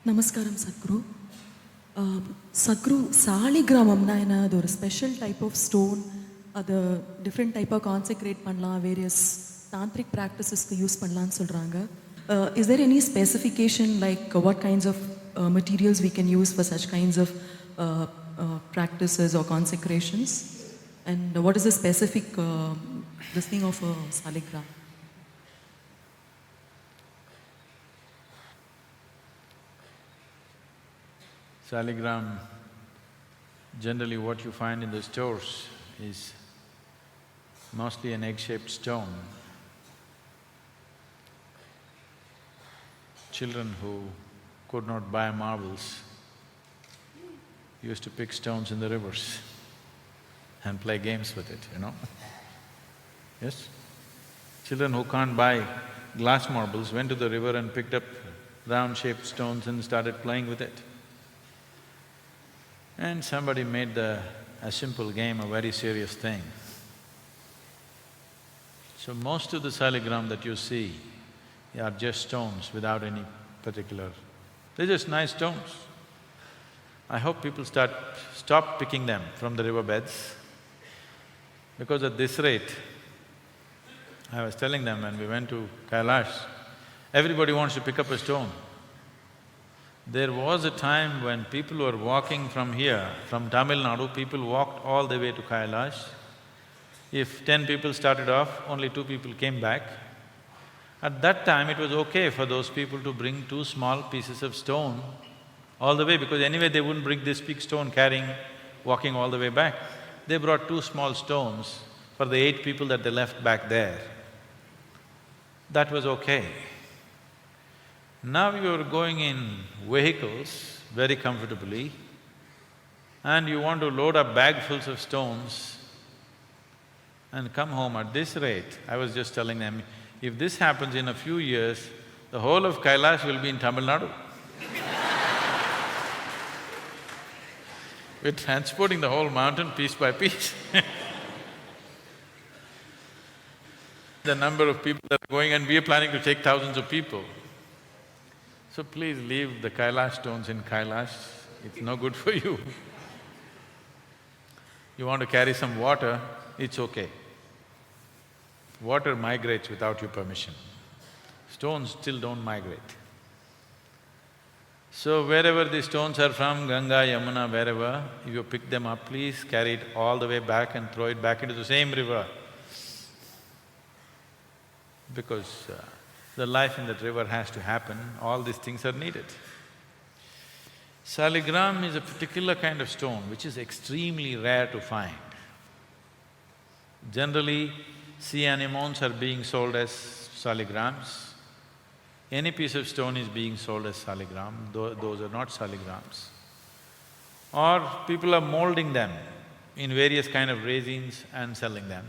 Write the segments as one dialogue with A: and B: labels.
A: Namaskaram, Sadhguru. Sadhguru, Saligramamna enadu ஒரு special type of stone, அது different type of consecrate பண்ணலாம், various tantric practices க்கு use பண்ணலாம்னு சொல்றாங்க. Is there any specification like what kinds of materials we can use for such kinds of practices or consecrations? And what is the specific this thing of a saligram?
B: Saligram, generally what you find in the stores is mostly an egg-shaped stone. Children who could not buy marbles used to pick stones in the rivers and play games with it, you know. Yes? Children who can't buy glass marbles went to the river and picked up round-shaped stones and started playing with it. And somebody made a simple game a very serious thing. So most of the saligram that you see are just stones without any particular… they're just nice stones. I hope people stop picking them from the riverbeds, because at this rate, I was telling them when we went to Kailash, everybody wants to pick up a stone. There was a time when people were walking from here, from Tamil Nadu, people walked all the way to Kailash. If 10 people started off, only 2 people came back. At that time, it was okay for those people to bring 2 small pieces of stone all the way, because anyway they wouldn't bring this big stone carrying, walking all the way back. They brought 2 small stones for the 8 people that they left back there. That was okay. Now you're going in vehicles very comfortably and you want to load up bagfuls of stones and come home. At this rate, I was just telling them, if this happens in a few years, the whole of Kailash will be in Tamil Nadu. We're transporting the whole mountain piece by piece. The number of people that are going, and we are planning to take thousands of people. So please leave the Kailash stones in Kailash, it's no good for you. You want to carry some water, it's okay. Water migrates without your permission. Stones still don't migrate. So wherever these stones are from, Ganga, Yamuna, wherever, if you pick them up, please carry it all the way back and throw it back into the same river. Because the life in that river has to happen, all these things are needed. Saligram is a particular kind of stone which is extremely rare to find. Generally, sea anemones are being sold as saligrams. Any piece of stone is being sold as saligram, those are not saligrams. Or people are molding them in various kind of resins and selling them.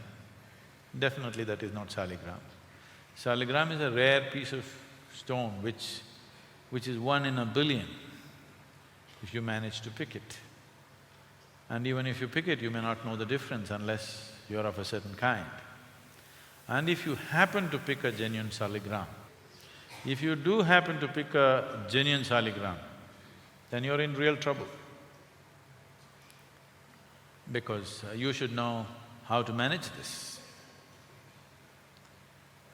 B: Definitely that is not saligram. Saligram is a rare piece of stone which is 1 in a billion if you manage to pick it. And even if you pick it, you may not know the difference unless you're of a certain kind. And if you happen to pick a genuine saligram, if you do happen to pick a genuine saligram, then you're in real trouble. Because you should know how to manage this.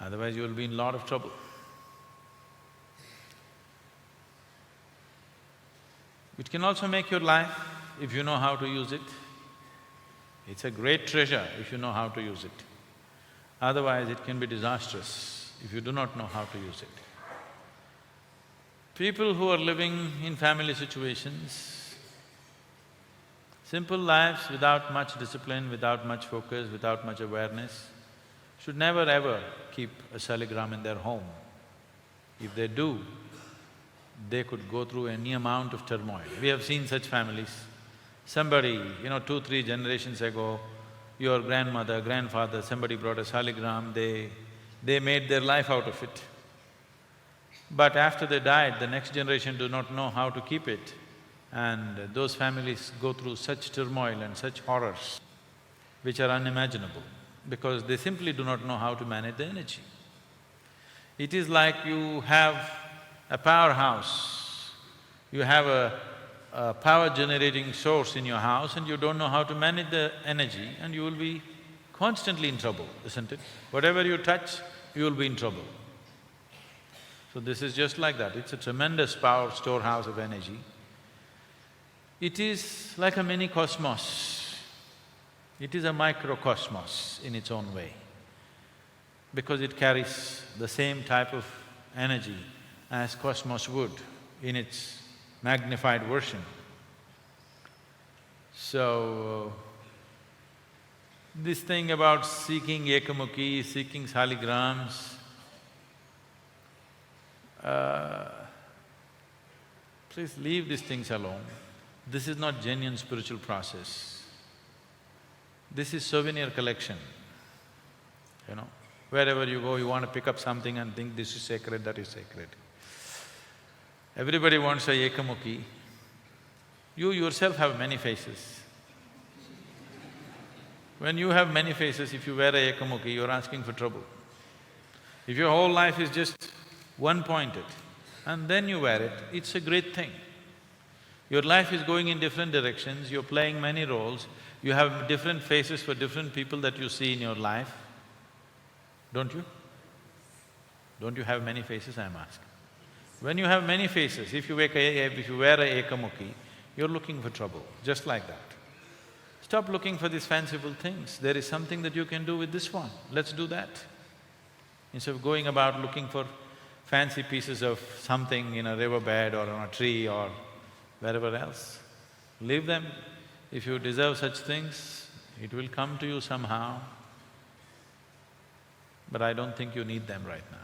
B: Otherwise you will be in a lot of trouble. It can also make your life if you know how to use it. It's a great treasure if you know how to use it. Otherwise it can be disastrous if you do not know how to use it. People who are living in family situations, simple lives without much discipline, without much focus, without much awareness, should never ever keep a saligram in their home. If they do, they could go through any amount of turmoil. We have seen such families. Somebody, 2, 3 generations ago, your grandmother, grandfather, somebody brought a saligram, they made their life out of it. But after they died, the next generation do not know how to keep it. And those families go through such turmoil and such horrors which are unimaginable, because they simply do not know how to manage the energy. It is like you have a powerhouse You have a power generating source in your house and you don't know how to manage the energy and you will be constantly in trouble, isn't it? Whatever you touch, you will be in trouble. So this is just like that, it's a tremendous power storehouse of energy. It is like a mini cosmos. It is a microcosmos in its own way, because it carries the same type of energy as cosmos would in its magnified version. So, this thing about seeking ekamukhi, seeking saligrams, please leave these things alone. This is not genuine spiritual process. This is souvenir collection, you know. Wherever you go, you want to pick up something and think this is sacred, that is sacred. Everybody wants a ekamukhi. You yourself have many faces. When you have many faces, if you wear a ekamukhi, you're asking for trouble. If your whole life is just one-pointed and then you wear it, it's a great thing. Your life is going in different directions, you're playing many roles, you have different faces for different people that you see in your life, don't you? Don't you have many faces, I'm asking? When you have many faces, if you wear a ekamukhi, you're looking for trouble, just like that. Stop looking for these fanciful things, there is something that you can do with this one, let's do that. Instead of going about looking for fancy pieces of something in a riverbed or on a tree or wherever else, leave them. If you deserve such things, it will come to you somehow. But I don't think you need them right now.